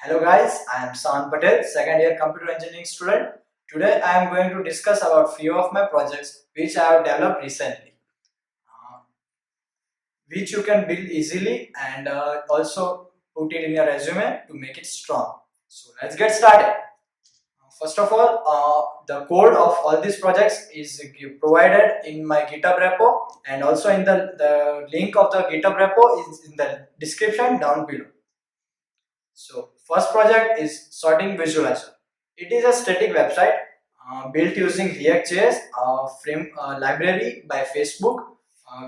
Hello guys, I am San Patel, second year computer engineering student. Today I am going to discuss about few of my projects which I have developed recently, uh, which you can build easily and also put it in your resume to make it strong. So let's get started. First of all, the code of all these projects is provided in my GitHub repo, and also in the link of the GitHub repo is in the description down below. So first project is sorting visualizer. It is a static website built using React.js frame library by Facebook,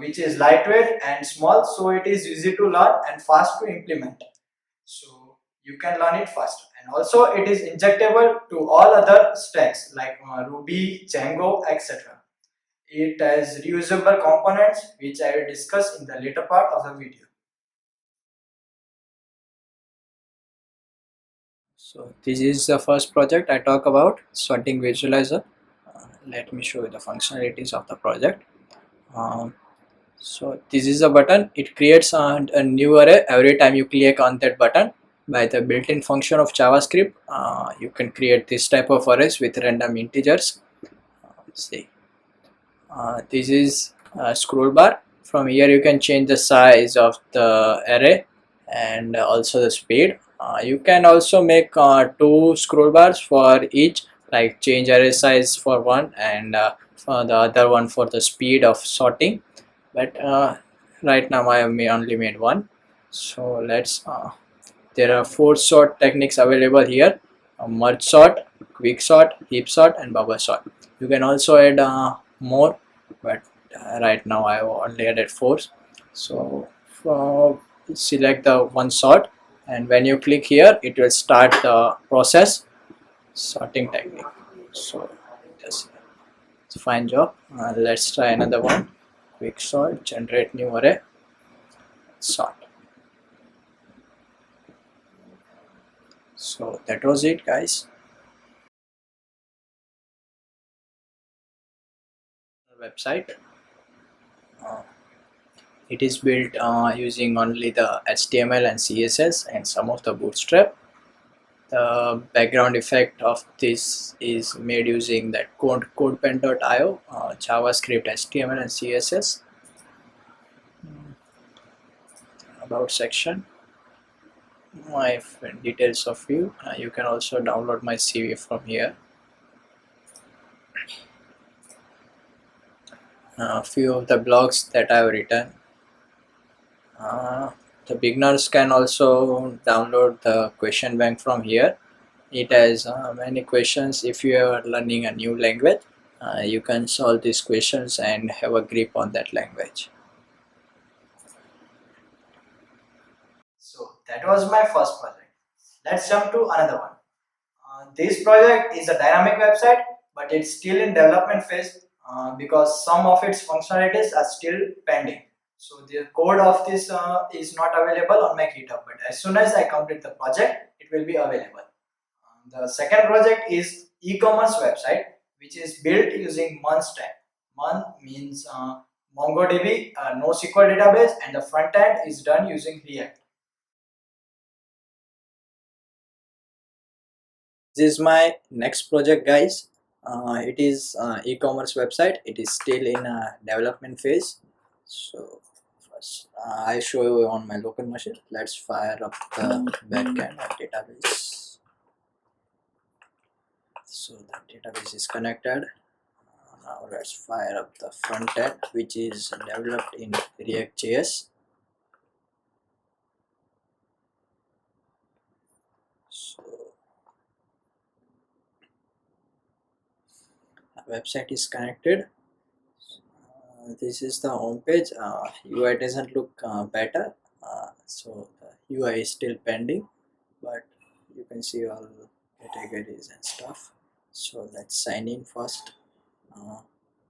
which is lightweight and small, so it is easy to learn and fast to implement. So you can learn it fast, and also it is injectable to all other stacks like Ruby, Django, etc. It has reusable components, which I will discuss in the later part of the video. So this is the first project I talk about, sorting visualizer. Let me show you the functionalities of the project. So this is a button. It creates a new array every time you click on that button. By the built-in function of JavaScript, you can create this type of arrays with random integers. See, this is a scroll bar. From here you can change the size of the array and also the speed. You can also make two scroll bars for each, like change array size for one and for the other one for the speed of sorting. But right now I have only made one. So let's there are 4 sort techniques available here: merge sort, quick sort, heap sort, and bubble sort. You can also add more, but right now I have only added 4. So select the one sort, and when you click here it will start the process sorting technique. So yes, it's a fine job. Let's try another one. Quick sort, generate new array, sort. So that was it, guys. Website. Uh, it is built using only the HTML and CSS and some of the Bootstrap. The background effect of this is made using that CodePen.io, JavaScript, HTML, and CSS. About section. My details of you. You can also download my CV from here. A few of the blogs that I have written. The beginners can also download the question bank from here. It has many questions. If you are learning a new language, you can solve these questions and have a grip on that language. So that was my first project. Let's jump to another one. This project is a dynamic website, but it's still in development phase because some of its functionalities are still pending. So the code of this is not available on my GitHub, but as soon as I complete the project, it will be available. The second project is e-commerce website, which is built using Mun stack. Mun means MongoDB, NoSQL database, and the front end is done using React. This is my next project, guys. It is e-commerce website. It is still in a development phase. So first I show you on my local machine. Let's fire up the backend of database. So the database is connected. Now let's fire up the front end, which is developed in React.js. So the website is connected. This is the home page. UI doesn't look better, so the UI is still pending, but you can see all categories and stuff. So let's sign in first.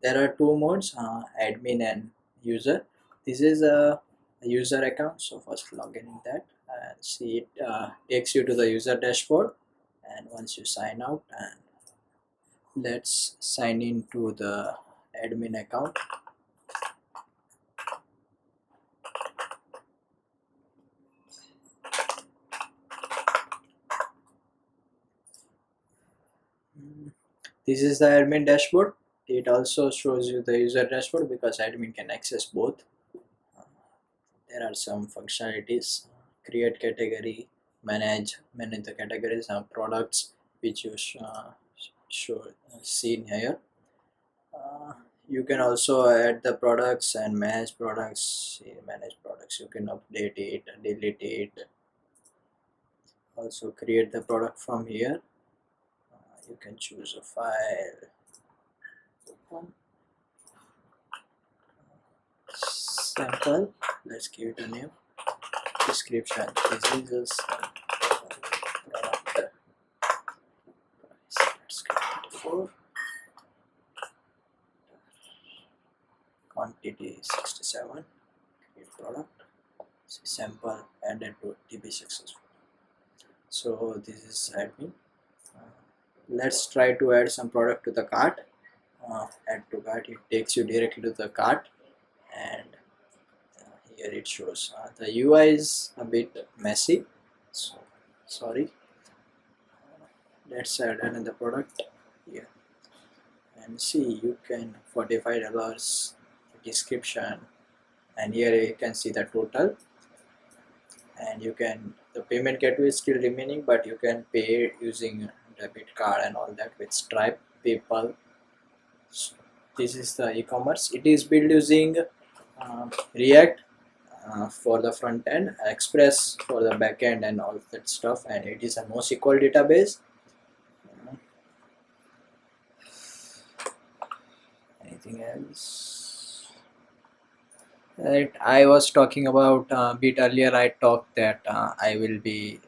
There are two modes, admin and user. This is a user account, so first log in that and see it takes you to the user dashboard. And once you sign out, and let's sign in to the admin account. This is the admin dashboard. It also shows you the user dashboard because admin can access both. There are some functionalities: create category, manage the categories and products which you show seen here. uh, you can also add the products and manage products. See, manage products, you can update it, delete it, also create the product from here. You can choose a file, open, sample, let's give it a name, description, diseases, product, let's create 4, quantity 67, create product, sample added to DB successful. So this is admin. Let's try to add some product to the cart. Add to cart, it takes you directly to the cart, and here it shows the UI is a bit messy, so sorry. Let's add another product here and see. You can $45 description, and here you can see the total, and you can, the payment gateway is still remaining, but you can pay using debit card and all that with Stripe, PayPal. So this is the e-commerce. It is built using React for the front end, Express for the back end and all that stuff, and it is a NoSQL database. Anything else? Right, I was talking about a bit earlier. I talked that I will be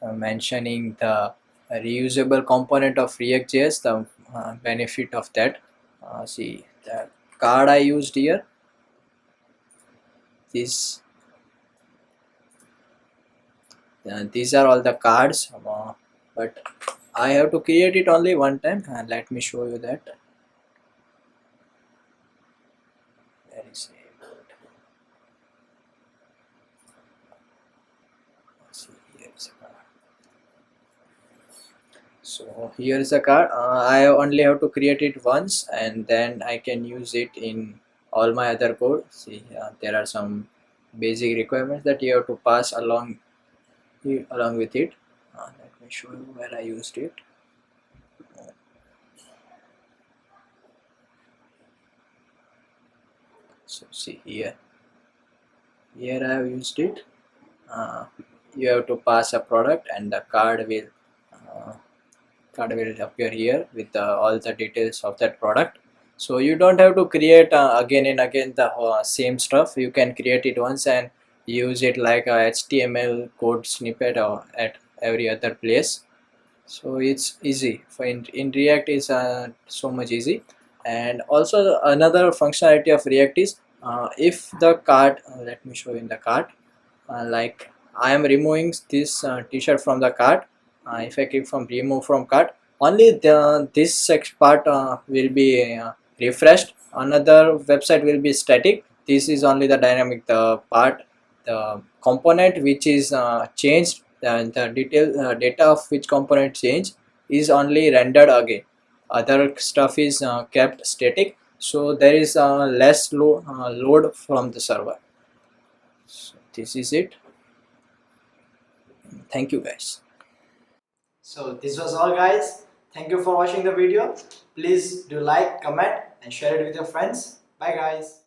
mentioning the reusable component of React.js, the benefit of that. See the card I used here. These are all the cards, but I have to create it only one time, and let me show you that. Where is it? See, here is a card. So here is a card. I only have to create it once, and then I can use it in all my other code. See, there are some basic requirements that you have to pass along with it. Let me show you where I used it. So see here I have used it. You have to pass a product, and the card will appear here with all the details of that product. So you don't have to create again and again the same stuff. You can create it once and use it like a HTML code snippet or at every other place. So it's easy for in React is so much easy. And also another functionality of React is if the cart, let me show you in the cart, like I am removing this t-shirt from the cart. If I click from remove from cart, only this part will be refreshed, another website will be static. This is only the dynamic, the part, the component which is changed, the data of which component change is only rendered again. Other stuff is kept static, so there is less load from the server. So this is it. Thank you guys. So this was all, guys. Thank you for watching the video. Please do like, comment and share it with your friends. Bye guys.